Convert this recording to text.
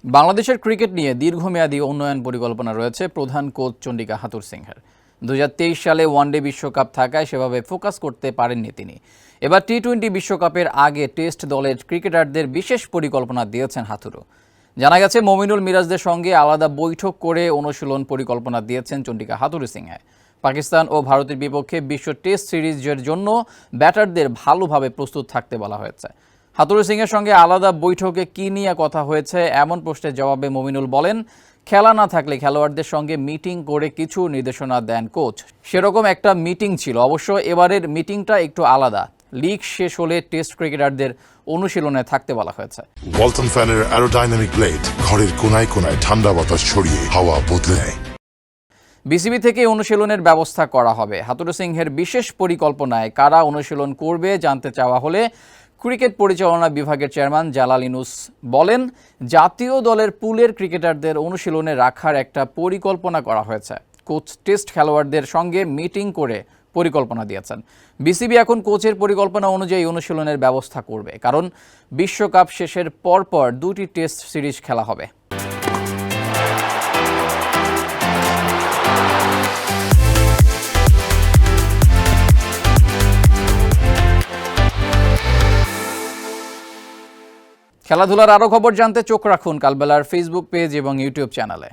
বাংলাদেশের ক্রিকেট নিয়ে দীর্ঘমেয়াদী উন্নয়ন পরিকল্পনা রয়েছে প্রধান কোচ চন্ডিকা হাথুর সিংহের। 2023 সালে ওয়ানডে বিশ্বকাপ থাকায় সেভাবে ফোকাস করতে পারেননি তিনি। এবার টি-20 বিশ্বকাপের আগে টেস্ট দলের ক্রিকেটারদের বিশেষ পরিকল্পনা দিয়েছেন হাথুরু। জানা গেছে মমিনুল মিরাজদের সঙ্গে আলাদা বৈঠক করে অনুশীলন পরিকল্পনা দিয়েছেন চন্ডিকা হাথুরু সিংহে। পাকিস্তান ও ভারতের বিপক্ষে বিশ্ব টেস্ট সিরিজের জন্য ব্যাটারদের ভালোভাবে প্রস্তুত থাকতে বলা হয়েছে। হাথুরু সিংহের সঙ্গে আলাদা বৈঠকে কী নিয়ে কথা হয়েছে এমন প্রশ্নের জবাবে মমিনুল বলেন, খেলা না থাকলে খেলোয়াড়দের সঙ্গে মিটিং করে কিছু নির্দেশনা দেন কোচ। সেরকম একটা মিটিং ছিল। অবশ্য এবারের মিটিংটা একটু আলাদা। লিগ শেষ হলে টেস্ট ক্রিকেটারদের অনুশীলনে থাকতে বলা হয়েছে। ওয়ালটন ফ্যানের অ্যারোডাইনামিক ব্লেড ঘরের কোনায় কোনায় ঠান্ডা বাতাস ছড়িয়ে হাওয়া বদলে নেয়। বিসিবি থেকে অনুশীলনের ব্যবস্থা করা হবে। হাথুরু সিংহের বিশেষ পরিকল্পনায় কারা অনুশীলন করবে জানতে চাওয়া হলে ক্রিকেট পরিচালনা বিভাগের চেয়ারম্যান জালাল ইনুস বলেন, জাতীয় দলের পুলের ক্রিকেটারদের অনুশীলনে রাখার একটা পরিকল্পনা করা হয়েছে। কোচ টেস্ট খেলোয়াড়দের সঙ্গে মিটিং করে পরিকল্পনা দিয়েছেন। বিসিবি এখন কোচের পরিকল্পনা অনুযায়ী অনুশীলনের ব্যবস্থা করবে, কারণ বিশ্বকাপ শেষের পরপর 2টি টেস্ট সিরিজ খেলা হবে। খেলাধুলার আরও খবর জানতে চোখ রাখুন কালবেলার ফেসবুক পেজ এবং ইউটিউব চ্যানেলে।